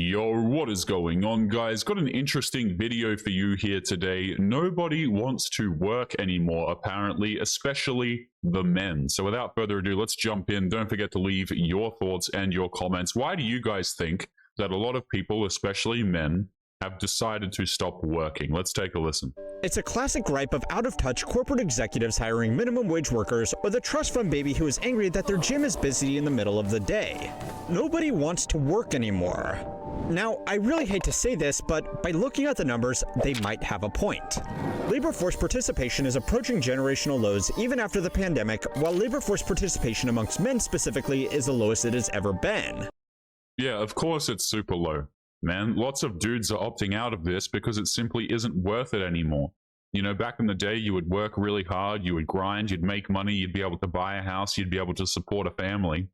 Yo, what is going on, guys? Got an interesting video for you here today. Nobody wants to work anymore, apparently, especially the men. So without further ado, let's jump in. Don't forget to leave your thoughts and your comments. Why do you guys think that a lot of people, especially men, have decided to stop working? Let's take a listen. It's a classic gripe of out-of-touch corporate executives hiring minimum wage workers, or the trust fund baby who is angry that their gym is busy in the middle of the day. Nobody wants to work anymore. Now, I really hate to say this, but by looking at the numbers, they might have a point. Labor force participation is approaching generational lows even after the pandemic, while labor force participation amongst men specifically is the lowest it has ever been. Yeah, of course it's super low, man. Lots of dudes are opting out of this because it simply isn't worth it anymore. You know, back in the day, you would work really hard, you would grind, you'd make money, you'd be able to buy a house, you'd be able to support a family.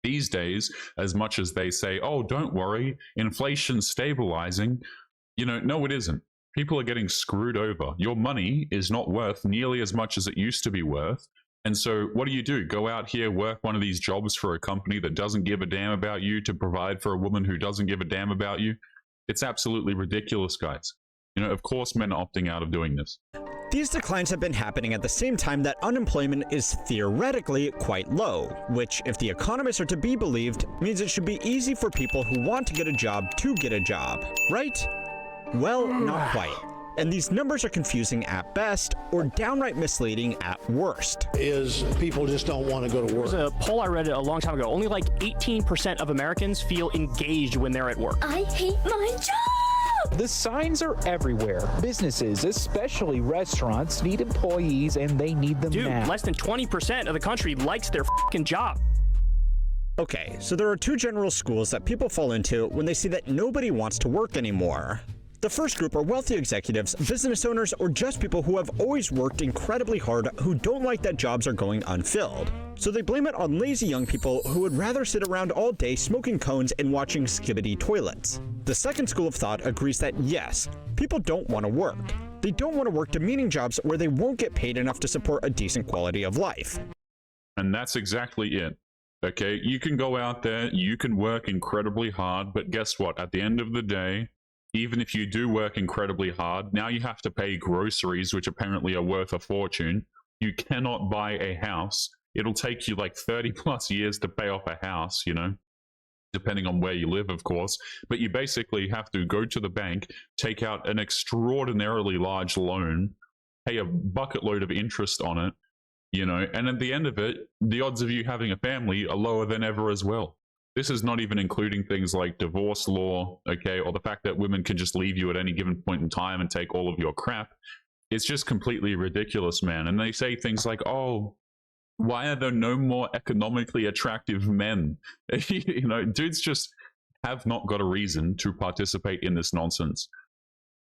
These days, as much as they say, oh, don't worry, inflation's stabilizing, you know, no, it isn't. People are getting screwed over. Your money is not worth nearly as much as it used to be worth. And so what do? Go out here, work one of these jobs for a company that doesn't give a damn about you to provide for a woman who doesn't give a damn about you? It's absolutely ridiculous, guys. You know, of course men are opting out of doing this. These declines have been happening at the same time that unemployment is theoretically quite low, which, if the economists are to be believed, means it should be easy for people who want to get a job, right? Well, not quite. And these numbers are confusing at best, or downright misleading at worst. People just don't want to go to work. There's a poll I read a long time ago. Only like 18% of Americans feel engaged when they're at work. I hate my job! The signs are everywhere. Businesses, especially restaurants, need employees and they need them now. Dude, less than 20% of the country likes their fucking job. Okay, so there are two general schools that people fall into when they see that nobody wants to work anymore. The first group are wealthy executives, business owners, or just people who have always worked incredibly hard who don't like that jobs are going unfilled. So they blame it on lazy young people who would rather sit around all day smoking cones and watching skibbity toilets. The second school of thought agrees that yes, people don't want to work. They don't want to work demeaning jobs where they won't get paid enough to support a decent quality of life. And that's exactly it. Okay, you can go out there, you can work incredibly hard, but guess what? At the end of the day, even if you do work incredibly hard, now you have to pay groceries, which apparently are worth a fortune. You cannot buy a house. It'll take you like 30 plus years to pay off a house, you know, depending on where you live, of course. But you basically have to go to the bank, take out an extraordinarily large loan, pay a bucket load of interest on it, you know, and at the end of it, the odds of you having a family are lower than ever as well. This is not even including things like divorce law, okay, or the fact that women can just leave you at any given point in time and take all of your crap. It's just completely ridiculous, man. And they say things like, oh, why are there no more economically attractive men? You know, dudes just have not got a reason to participate in this nonsense.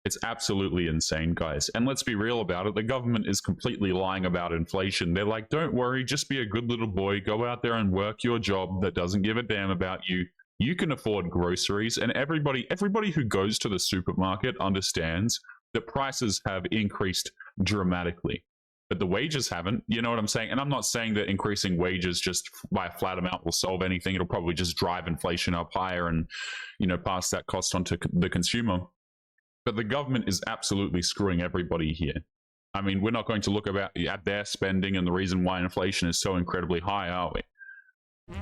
It's absolutely insane, guys. And let's be real about it. The government is completely lying about inflation. They're like, don't worry, just be a good little boy. Go out there and work your job that doesn't give a damn about you. You can afford groceries. And everybody who goes to the supermarket understands that prices have increased dramatically. But the wages haven't, you know what I'm saying? And I'm not saying that increasing wages just by a flat amount will solve anything. It'll probably just drive inflation up higher and, you know, pass that cost on to the consumer. But the government is absolutely screwing everybody here. I mean, we're not going to look at their spending and the reason why inflation is so incredibly high, are we?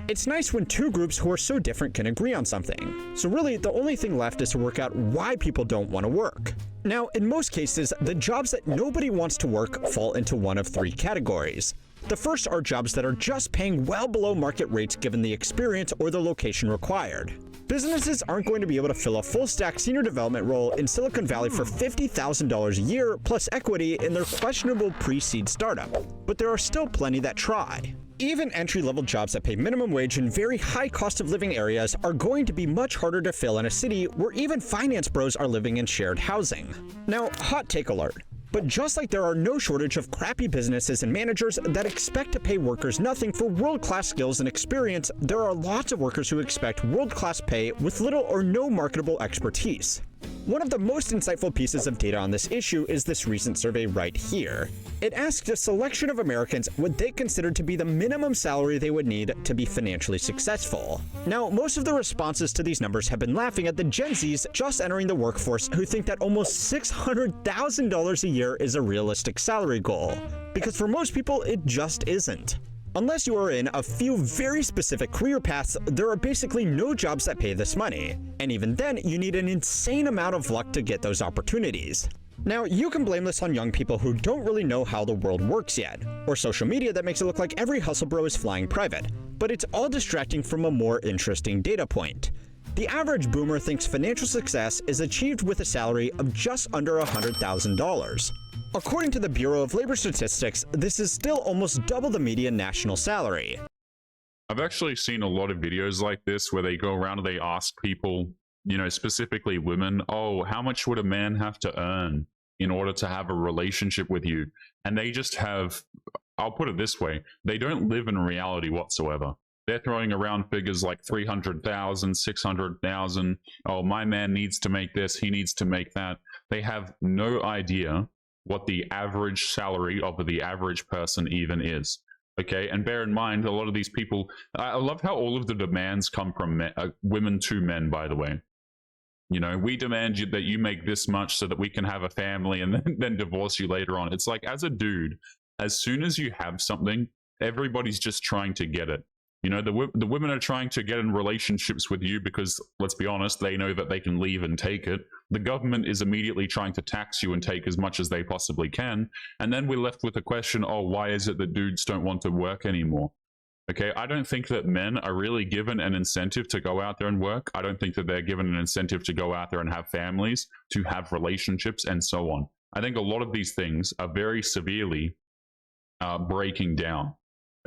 It's nice when two groups who are so different can agree on something. So really, the only thing left is to work out why people don't want to work. Now, in most cases, the jobs that nobody wants to work fall into one of three categories. The first are jobs that are just paying well below market rates given the experience or the location required. Businesses aren't going to be able to fill a full-stack senior development role in Silicon Valley for $50,000 a year plus equity in their questionable pre-seed startup, but there are still plenty that try. Even entry-level jobs that pay minimum wage in very high cost of living areas are going to be much harder to fill in a city where even finance bros are living in shared housing. Now, hot take alert. But just like there are no shortage of crappy businesses and managers that expect to pay workers nothing for world-class skills and experience, there are lots of workers who expect world-class pay with little or no marketable expertise. One of the most insightful pieces of data on this issue is this recent survey right here. It asked a selection of Americans what they considered to be the minimum salary they would need to be financially successful. Now, most of the responses to these numbers have been laughing at the Gen Zs just entering the workforce who think that almost $600,000 a year is a realistic salary goal, because for most people, it just isn't. Unless you are in a few very specific career paths, there are basically no jobs that pay this money, and even then, you need an insane amount of luck to get those opportunities. Now, you can blame this on young people who don't really know how the world works yet, or social media that makes it look like every hustle bro is flying private, but it's all distracting from a more interesting data point. The average boomer thinks financial success is achieved with a salary of just under $100,000. According to the Bureau of Labor Statistics, this is still almost double the median national salary. I've actually seen a lot of videos like this where they go around and they ask people, you know, specifically women, oh, how much would a man have to earn in order to have a relationship with you? And they just have, I'll put it this way, they don't live in reality whatsoever. They're throwing around figures like 300,000, 600,000. Oh, my man needs to make this, he needs to make that. They have no idea what the average salary of the average person even is. Okay, and bear in mind, a lot of these people, I love how all of the demands come from men, women to men, by the way. You know, we demand that you make this much so that we can have a family and then divorce you later on. It's like, as a dude, as soon as you have something, everybody's just trying to get it. You know, the women are trying to get in relationships with you because, let's be honest, they know that they can leave and take it. The government is immediately trying to tax you and take as much as they possibly can. And then we're left with the question, oh, why is it that dudes don't want to work anymore? Okay, I don't think that men are really given an incentive to go out there and work. I don't think that they're given an incentive to go out there and have families, to have relationships, and so on. I think a lot of these things are very severely breaking down.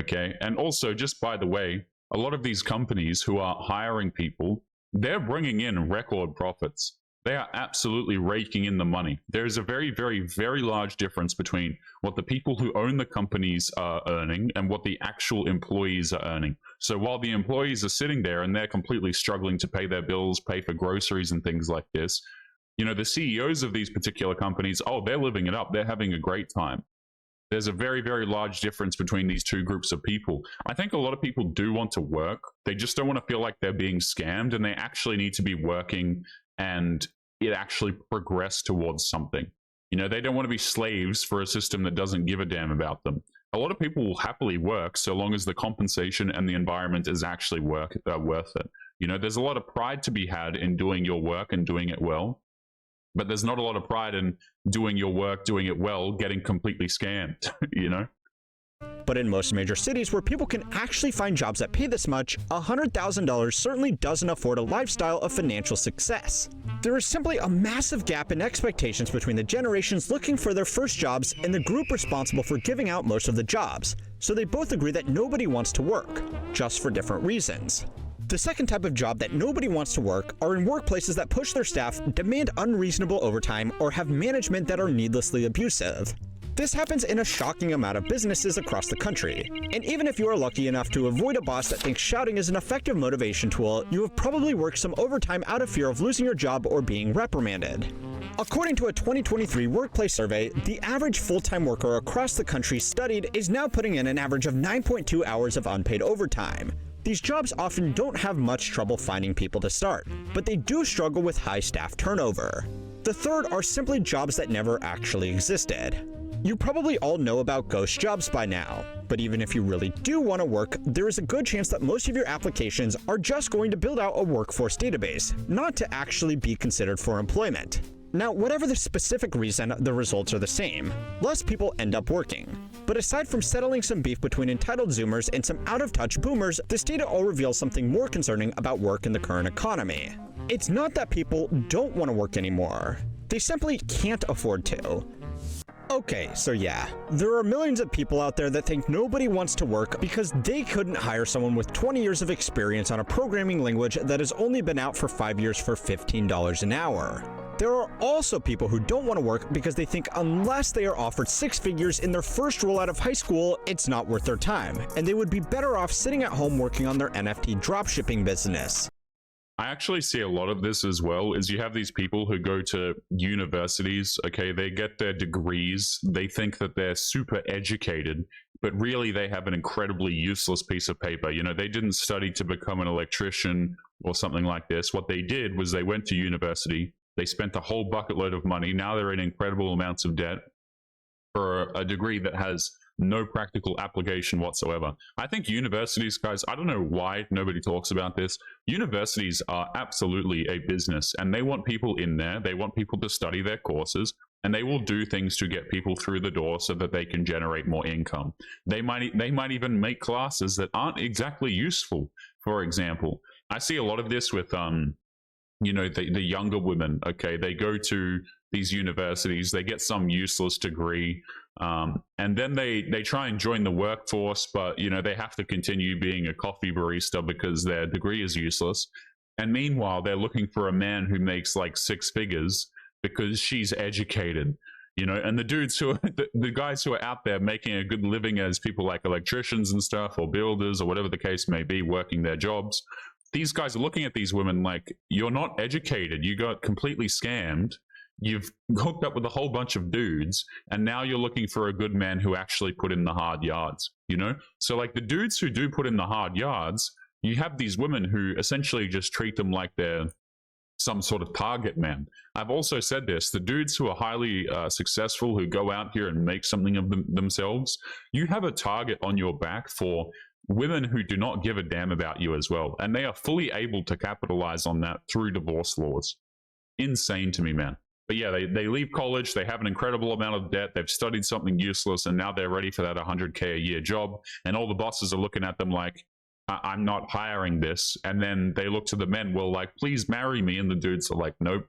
Okay, and also, just by the way, a lot of these companies who are hiring people, they're bringing in record profits. They are absolutely raking in the money. There's a very, very, very large difference between what the people who own the companies are earning and what the actual employees are earning. So while the employees are sitting there and they're completely struggling to pay their bills, pay for groceries and things like this, you know, the CEOs of these particular companies, oh, they're living it up. They're having a great time. There's a very, very large difference between these two groups of people. I think a lot of people do want to work. They just don't want to feel like they're being scammed, and they actually need to be working and it actually progress towards something. You know, they don't want to be slaves for a system that doesn't give a damn about them. A lot of people will happily work so long as the compensation and the environment is actually worth it. You know, there's a lot of pride to be had in doing your work and doing it well. But there's not a lot of pride in doing your work, doing it well, getting completely scammed, you know? But in most major cities where people can actually find jobs that pay this much, $100,000 certainly doesn't afford a lifestyle of financial success. There is simply a massive gap in expectations between the generations looking for their first jobs and the group responsible for giving out most of the jobs, so they both agree that nobody wants to work, just for different reasons. The second type of job that nobody wants to work are in workplaces that push their staff, demand unreasonable overtime, or have management that are needlessly abusive. This happens in a shocking amount of businesses across the country. And even if you are lucky enough to avoid a boss that thinks shouting is an effective motivation tool, you have probably worked some overtime out of fear of losing your job or being reprimanded. According to a 2023 workplace survey, the average full-time worker across the country studied is now putting in an average of 9.2 hours of unpaid overtime. These jobs often don't have much trouble finding people to start, but they do struggle with high staff turnover. The third are simply jobs that never actually existed. You probably all know about ghost jobs by now, but even if you really do want to work, there is a good chance that most of your applications are just going to build out a workforce database, not to actually be considered for employment. Now, whatever the specific reason, the results are the same. Less people end up working. But aside from settling some beef between entitled Zoomers and some out-of-touch boomers, this data all reveals something more concerning about work in the current economy. It's not that people don't want to work anymore. They simply can't afford to. Okay, so yeah, there are millions of people out there that think nobody wants to work because they couldn't hire someone with 20 years of experience on a programming language that has only been out for 5 years for $15 an hour. There are also people who don't want to work because they think unless they are offered 6 figures in their first role out of high school, it's not worth their time, and they would be better off sitting at home working on their NFT dropshipping business. I actually see a lot of this as well, is you have these people who go to universities, okay, they get their degrees, they think that they're super educated, but really they have an incredibly useless piece of paper. You know, they didn't study to become an electrician or something like this. What they did was they went to university, they spent a whole bucket load of money, now they're in incredible amounts of debt for a degree that has no practical application whatsoever. I think universities, guys, I don't know why nobody talks about this. Universities are absolutely a business, and they want people in there. They want people to study their courses, and they will do things to get people through the door so that they can generate more income. They might even make classes that aren't exactly useful. For example, I see a lot of this with you know, the younger women. Okay, they go to these universities, they get some useless degree, and then they try and join the workforce, but you know, they have to continue being a coffee barista because their degree is useless. And meanwhile, they're looking for a man who makes like 6 figures because she's educated, you know. And the dudes who are the guys who are out there making a good living as people like electricians and stuff, or builders, or whatever the case may be, working their jobs, these guys are looking at these women like, you're not educated, you got completely scammed, you've hooked up with a whole bunch of dudes, and now you're looking for a good man who actually put in the hard yards, you know? So like the dudes who do put in the hard yards, you have these women who essentially just treat them like they're some sort of target man. I've also said this, the dudes who are highly successful, who go out here and make something of themselves, you have a target on your back for women who do not give a damn about you as well. And they are fully able to capitalize on that through divorce laws. Insane to me, man. But yeah, they leave college, they have an incredible amount of debt, they've studied something useless, and now they're ready for that 100K a year job. And all the bosses are looking at them like, I'm not hiring this. And then they look to the men, well, like, please marry me. And the dudes are like, nope.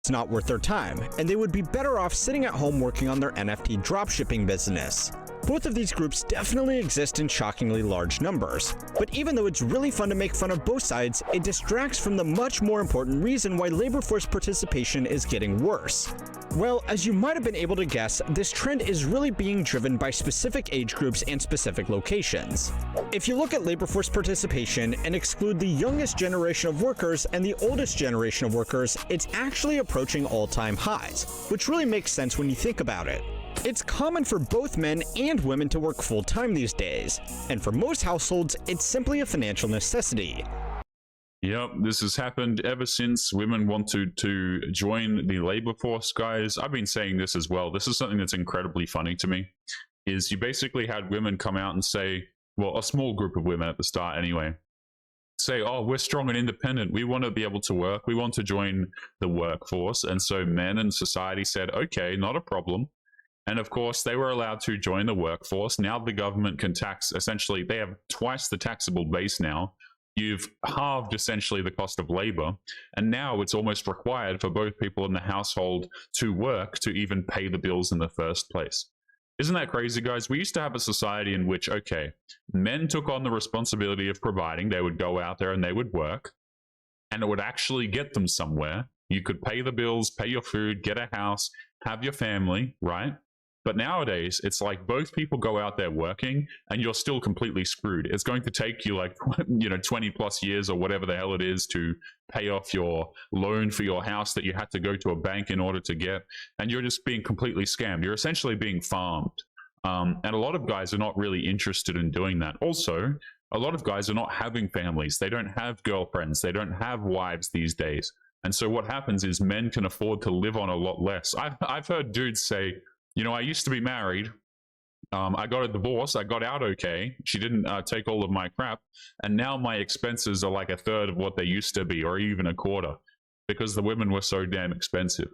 It's not worth their time, and they would be better off sitting at home working on their NFT dropshipping business. Both of these groups definitely exist in shockingly large numbers, but even though it's really fun to make fun of both sides, it distracts from the much more important reason why labor force participation is getting worse. Well, as you might have been able to guess, this trend is really being driven by specific age groups and specific locations. If you look at labor force participation and exclude the youngest generation of workers and the oldest generation of workers, it's actually approaching all-time highs, which really makes sense when you think about it. It's common for both men and women to work full-time these days, and for most households, it's simply a financial necessity. Yep, this has happened ever since women wanted to join the labor force, guys. I've been saying this as well. This is something that's incredibly funny to me, is you basically had women come out and say, well, a small group of women at the start anyway, say, oh, we're strong and independent, we want to be able to work, we want to join the workforce. And so men and society said, okay, not a problem. And of course, they were allowed to join the workforce. Now the government can tax, essentially, they have twice the taxable base now. You've halved essentially the cost of labor. And now it's almost required for both people in the household to work to even pay the bills in the first place. Isn't that crazy, guys? We used to have a society in which, okay, men took on the responsibility of providing. They would go out there and they would work, and it would actually get them somewhere. You could pay the bills, pay your food, get a house, have your family, right? But nowadays, it's like both people go out there working and you're still completely screwed. It's going to take you like, 20 plus years or whatever the hell it is to pay off your loan for your house that you had to go to a bank in order to get. And you're just being completely scammed. You're essentially being farmed. And a lot of guys are not really interested in doing that. Also, a lot of guys are not having families. They don't have girlfriends. They don't have wives these days. And so what happens is men can afford to live on a lot less. I've heard dudes say, I used to be married. I got a divorce. I got out okay. She didn't take all of my crap. And now my expenses are like a third of what they used to be, or even a quarter, because the women were so damn expensive.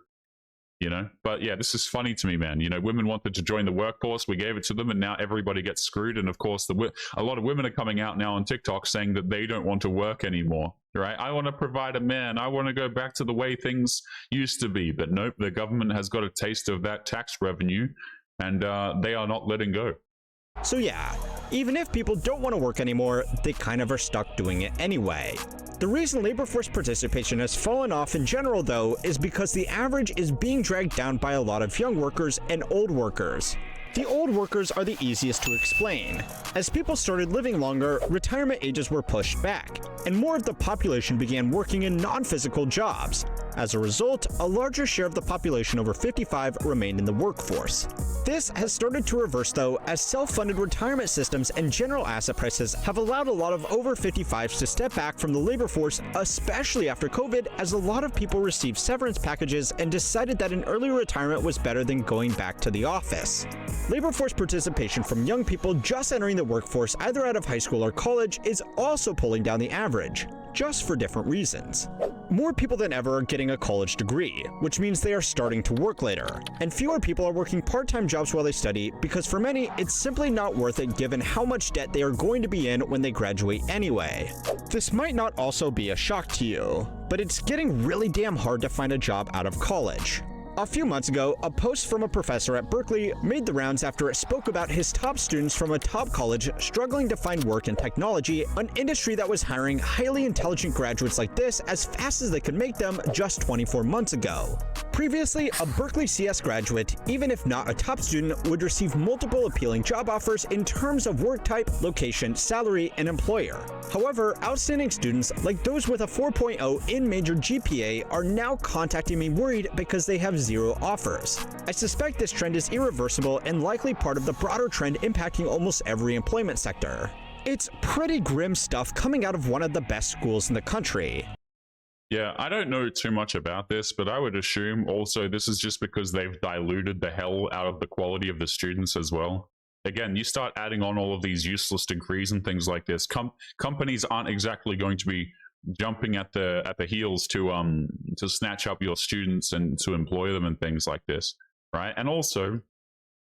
But yeah, this is funny to me, man. Women wanted to join the workforce. We gave it to them, and now everybody gets screwed. And of course, a lot of women are coming out now on TikTok saying that they don't want to work anymore, right? I want to provide a man. I want to go back to the way things used to be. But nope, the government has got a taste of that tax revenue, and they are not letting go. So yeah, even if people don't want to work anymore, they kind of are stuck doing it anyway. The reason labor force participation has fallen off in general, though, is because the average is being dragged down by a lot of young workers and old workers. The old workers are the easiest to explain. As people started living longer, retirement ages were pushed back, and more of the population began working in non-physical jobs. As a result, a larger share of the population over 55 remained in the workforce. This has started to reverse though, as self-funded retirement systems and general asset prices have allowed a lot of over 55s to step back from the labor force, especially after COVID, as a lot of people received severance packages and decided that an early retirement was better than going back to the office. Labor force participation from young people just entering the workforce either out of high school or college is also pulling down the average, just for different reasons. More people than ever are getting a college degree, which means they are starting to work later, and fewer people are working part-time jobs while they study because for many, it's simply not worth it given how much debt they are going to be in when they graduate anyway. This might not also be a shock to you, but it's getting really damn hard to find a job out of college. A few months ago, a post from a professor at Berkeley made the rounds after it spoke about his top students from a top college struggling to find work in technology, an industry that was hiring highly intelligent graduates like this as fast as they could make them just 24 months ago. Previously, a Berkeley CS graduate, even if not a top student, would receive multiple appealing job offers in terms of work type, location, salary, and employer. However, outstanding students, like those with a 4.0 in major GPA, are now contacting me worried because they have zero offers. I suspect this trend is irreversible and likely part of the broader trend impacting almost every employment sector. It's pretty grim stuff coming out of one of the best schools in the country. Yeah, I don't know too much about this, but I would assume also this is just because they've diluted the hell out of the quality of the students as well. Again, you start adding on all of these useless degrees and things like this. Companies aren't exactly going to be jumping at the heels to snatch up your students and to employ them and things like this, right? And also,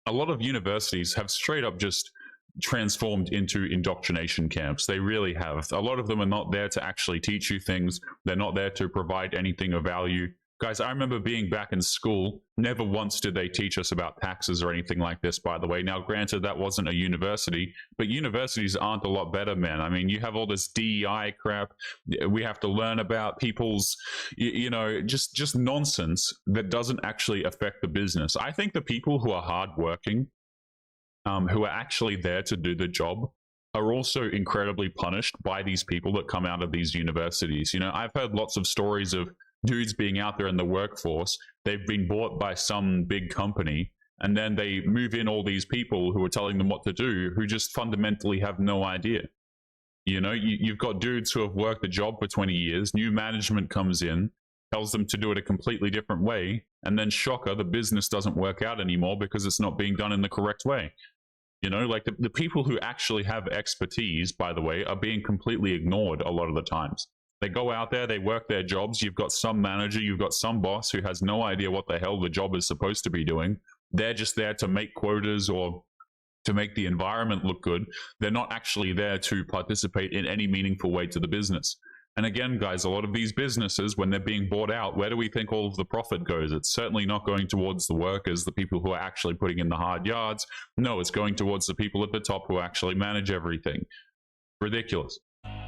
a lot of universities have straight up just transformed into indoctrination camps. They really have. A lot of them are not there to actually teach you things. They're not there to provide anything of value. Guys, I remember being back in school. Never once did they teach us about taxes or anything like this, by the way. Now, granted, that wasn't a university, but universities aren't a lot better, man. I mean, you have all this DEI crap. We have to learn about people's, you know, just nonsense that doesn't actually affect the business. I think the people who are hardworking, who are actually there to do the job, are also incredibly punished by these people that come out of these universities. You know, I've heard lots of stories of dudes being out there in the workforce. They've been bought by some big company, and then they move in all these people who are telling them what to do, who just fundamentally have no idea. You know, you've got dudes who have worked the job for 20 years, new management comes in, tells them to do it a completely different way, and then shocker, the business doesn't work out anymore because it's not being done in the correct way. You know, like the people who actually have expertise, by the way, are being completely ignored a lot of the times. They go out there, they work their jobs. You've got some manager, you've got some boss who has no idea what the hell the job is supposed to be doing. They're just there to make quotas or to make the environment look good. They're not actually there to participate in any meaningful way to the business. And again, guys, a lot of these businesses, when they're being bought out, where do we think all of the profit goes? It's certainly not going towards the workers, the people who are actually putting in the hard yards. No, it's going towards the people at the top who actually manage everything. Ridiculous.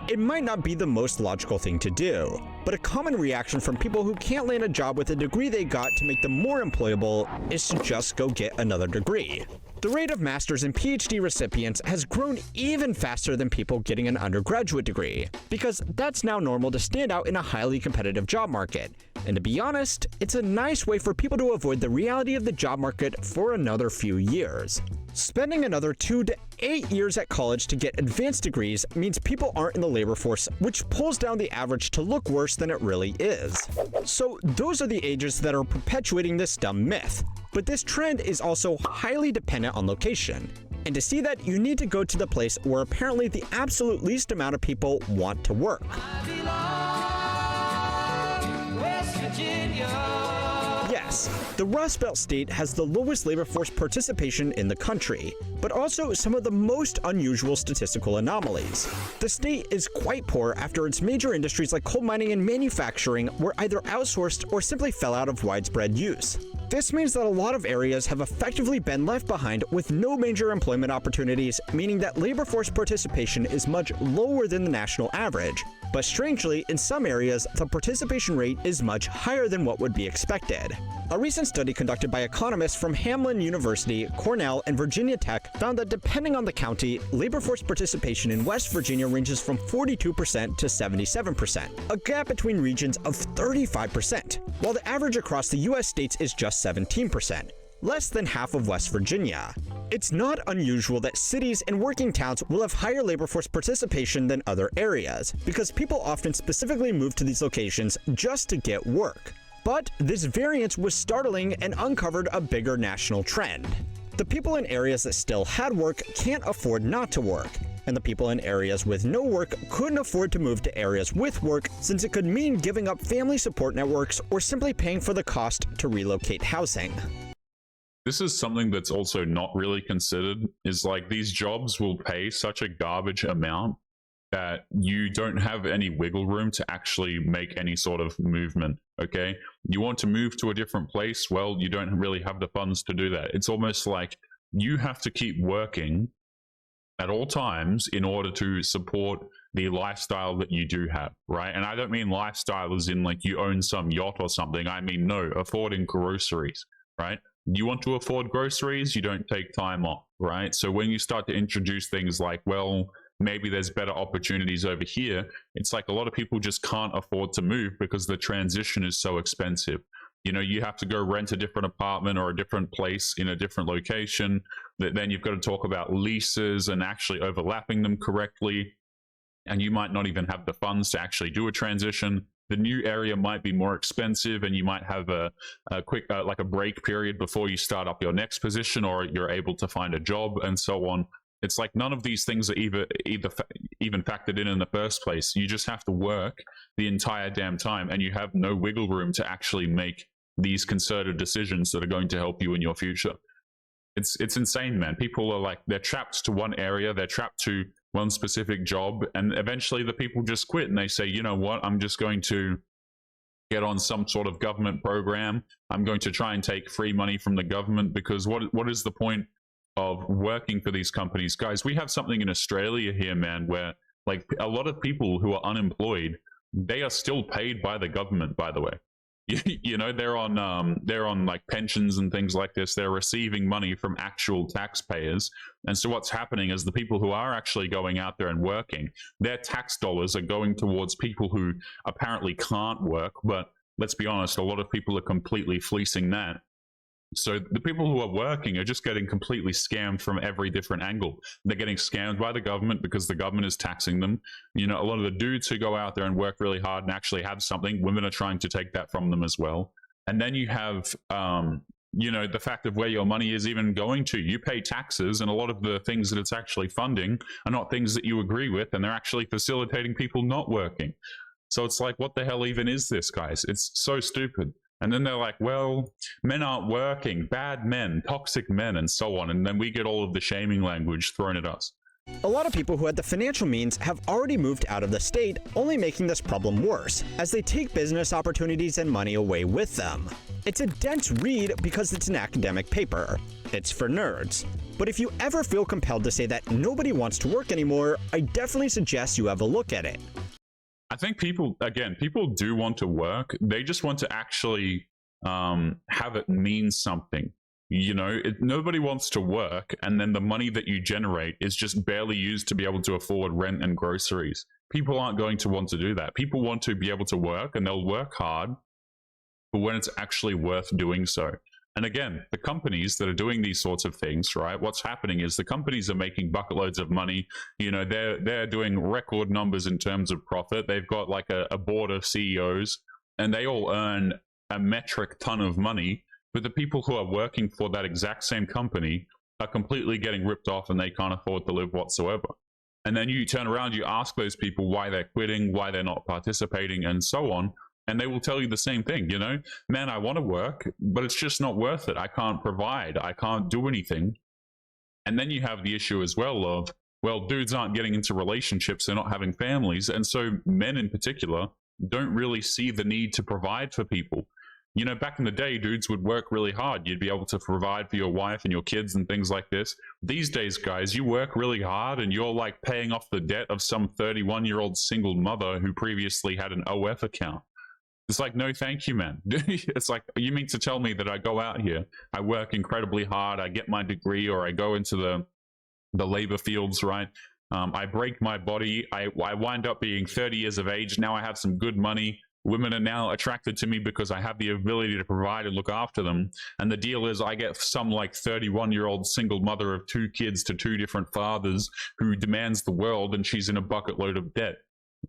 It might not be the most logical thing to do, but a common reaction from people who can't land a job with a degree they got to make them more employable is to just go get another degree. The rate of master's and PhD recipients has grown even faster than people getting an undergraduate degree, because that's now normal to stand out in a highly competitive job market. And to be honest, it's a nice way for people to avoid the reality of the job market for another few years. Spending another 2 to 8 years at college to get advanced degrees means people aren't in the labor force, which pulls down the average to look worse than it really is. So those are the ages that are perpetuating this dumb myth. But this trend is also highly dependent on location. And to see that, you need to go to the place where apparently the absolute least amount of people want to work. Yes, the Rust Belt state has the lowest labor force participation in the country, but also some of the most unusual statistical anomalies. The state is quite poor after its major industries like coal mining and manufacturing were either outsourced or simply fell out of widespread use. This means that a lot of areas have effectively been left behind with no major employment opportunities, meaning that labor force participation is much lower than the national average. But strangely, in some areas, the participation rate is much higher than what would be expected. A recent study conducted by economists from Hamline University, Cornell, and Virginia Tech found that depending on the county, labor force participation in West Virginia ranges from 42% to 77%, a gap between regions of 35%, while the average across the US states is just 17%, less than half of West Virginia. It's not unusual that cities and working towns will have higher labor force participation than other areas, because people often specifically move to these locations just to get work. But this variance was startling and uncovered a bigger national trend. The people in areas that still had work can't afford not to work, and the people in areas with no work couldn't afford to move to areas with work, since it could mean giving up family support networks or simply paying for the cost to relocate housing. This is something that's also not really considered, is like these jobs will pay such a garbage amount that you don't have any wiggle room to actually make any sort of movement, okay? You want to move to a different place, well, you don't really have the funds to do that. It's almost like you have to keep working at all times in order to support the lifestyle that you do have, right? And I don't mean lifestyle as in like you own some yacht or something. I mean, no, affording groceries, right? You want to afford groceries, you don't take time off, right? So when you start to introduce things like, well, maybe there's better opportunities over here, it's like a lot of people just can't afford to move because the transition is so expensive. You know, you have to go rent a different apartment or a different place in a different location. Then you've got to talk about leases and actually overlapping them correctly. And you might not even have the funds to actually do a transition. The new area might be more expensive, and you might have a quick like a break period before you start up your next position, or you're able to find a job and so on. It's like none of these things are even factored in the first place. You just have to work the entire damn time, and you have no wiggle room to actually make these concerted decisions that are going to help you in your future. It's insane, man. People are like, they're trapped to one area, they're trapped to one specific job, and eventually the people just quit and they say, you know what, I'm just going to get on some sort of government program. I'm going to try and take free money from the government, because what is the point of working for these companies? Guys, we have something in Australia here, man, where like a lot of people who are unemployed, they are still paid by the government, by the way. You know, they're on like pensions and things like this. They're receiving money from actual taxpayers. And so what's happening is the people who are actually going out there and working, their tax dollars are going towards people who apparently can't work. But let's be honest, a lot of people are completely fleecing that. So the people who are working are just getting completely scammed from every different angle. They're getting scammed by the government because the government is taxing them. You know, a lot of the dudes who go out there and work really hard and actually have something, women are trying to take that from them as well. And then you have, you know, the fact of where your money is even going to. You pay taxes, and a lot of the things that it's actually funding are not things that you agree with, and they're actually facilitating people not working. So it's like, what the hell even is this, guys? It's so stupid. And then they're like, well, men aren't working, bad men, toxic men, and so on. And then we get all of the shaming language thrown at us. A lot of people who had the financial means have already moved out of the state, only making this problem worse, as they take business opportunities and money away with them. It's a dense read because it's an academic paper. It's for nerds. But if you ever feel compelled to say that nobody wants to work anymore, I definitely suggest you have a look at it. I think people do want to work. They just want to actually have it mean something. You know, nobody wants to work, and then the money that you generate is just barely used to be able to afford rent and groceries. People aren't going to want to do that. People want to be able to work, and they'll work hard, but when it's actually worth doing so. And again, the companies that are doing these sorts of things, right? What's happening is the companies are making bucket loads of money. You know, they're doing record numbers in terms of profit. They've got like a board of CEOs, and they all earn a metric ton of money. But the people who are working for that exact same company are completely getting ripped off, and they can't afford to live whatsoever. And then you turn around, you ask those people why they're quitting, why they're not participating, and so on. And they will tell you the same thing, you know, man, I want to work, but it's just not worth it. I can't provide. I can't do anything. And then you have the issue as well of, well, dudes aren't getting into relationships. They're not having families. And so men in particular don't really see the need to provide for people. You know, back in the day, dudes would work really hard. You'd be able to provide for your wife and your kids and things like this. These days, guys, you work really hard and you're like paying off the debt of some 31-year-old single mother who previously had an OF account. It's like, no, thank you, man. It's like, you mean to tell me that I go out here, I work incredibly hard, I get my degree, or I go into the labor fields, right? I break my body, I wind up being 30 years of age. Now I have some good money. Women are now attracted to me because I have the ability to provide and look after them. And the deal is I get some like 31-year-old single mother of 2 kids to 2 different fathers who demands the world, and she's in a bucket load of debt.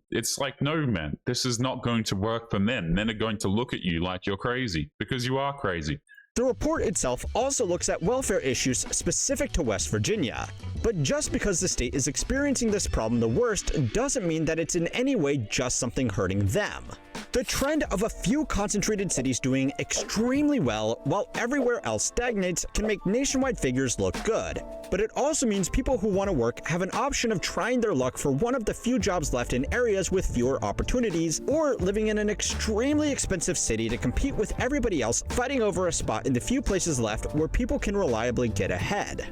It's like, no, man, this is not going to work for men. Men are going to look at you like you're crazy, because you are crazy. The report itself also looks at welfare issues specific to West Virginia. But just because the state is experiencing this problem the worst doesn't mean that it's in any way just something hurting them. The trend of a few concentrated cities doing extremely well while everywhere else stagnates can make nationwide figures look good. But it also means people who want to work have an option of trying their luck for one of the few jobs left in areas with fewer opportunities, or living in an extremely expensive city to compete with everybody else fighting over a spot in the few places left where people can reliably get ahead.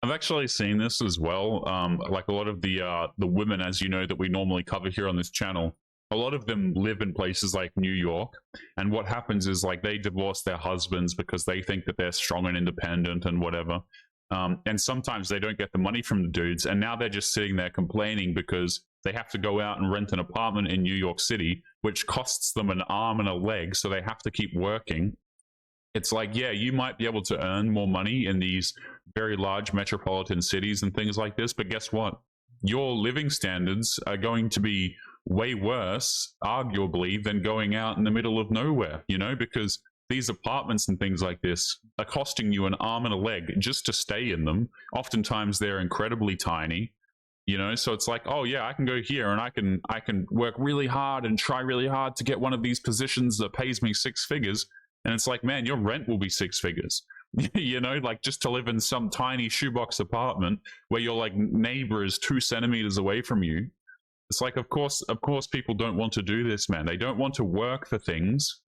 I've actually seen this as well. Like a lot of the women, as you know, that we normally cover here on this channel, a lot of them live in places like New York. And what happens is, like, they divorce their husbands because they think that they're strong and independent and whatever. And sometimes they don't get the money from the dudes. And now they're just sitting there complaining because they have to go out and rent an apartment in New York City, which costs them an arm and a leg. So they have to keep working. It's like, yeah, you might be able to earn more money in these very large metropolitan cities and things like this, but guess what? Your living standards are going to be way worse, arguably, than going out in the middle of nowhere, you know, because these apartments and things like this are costing you an arm and a leg just to stay in them. Oftentimes they're incredibly tiny, you know, so it's like, oh yeah, I can go here and I can work really hard and try really hard to get one of these positions that pays me 6 figures. And it's like, man, your rent will be 6 figures, you know, like just to live in some tiny shoebox apartment where your like neighbor is 2 centimeters away from you. It's like, of course people don't want to do this, man. They don't want to work for things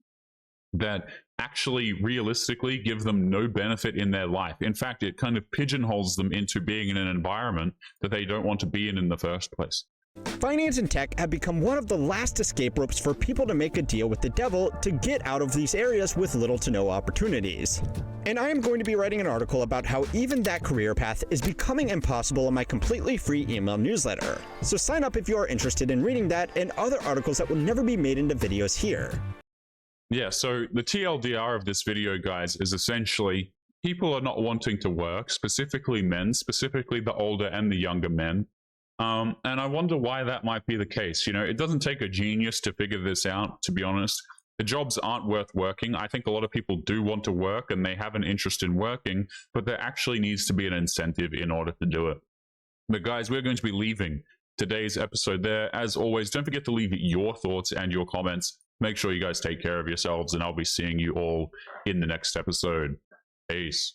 that actually realistically give them no benefit in their life. In fact, it kind of pigeonholes them into being in an environment that they don't want to be in the first place. Finance and tech have become one of the last escape ropes for people to make a deal with the devil to get out of these areas with little to no opportunities. And I am going to be writing an article about how even that career path is becoming impossible in my completely free email newsletter. So sign up if you are interested in reading that and other articles that will never be made into videos here. Yeah, so the TLDR of this video, guys, is essentially people are not wanting to work, specifically men, specifically the older and the younger men. And I wonder why that might be the case. You know, it doesn't take a genius to figure this out, to be honest. The jobs aren't worth working. I think a lot of people do want to work and they have an interest in working, but there actually needs to be an incentive in order to do it. But guys, we're going to be leaving today's episode there. As always, don't forget to leave your thoughts and your comments. Make sure you guys take care of yourselves, and I'll be seeing you all in the next episode. Peace.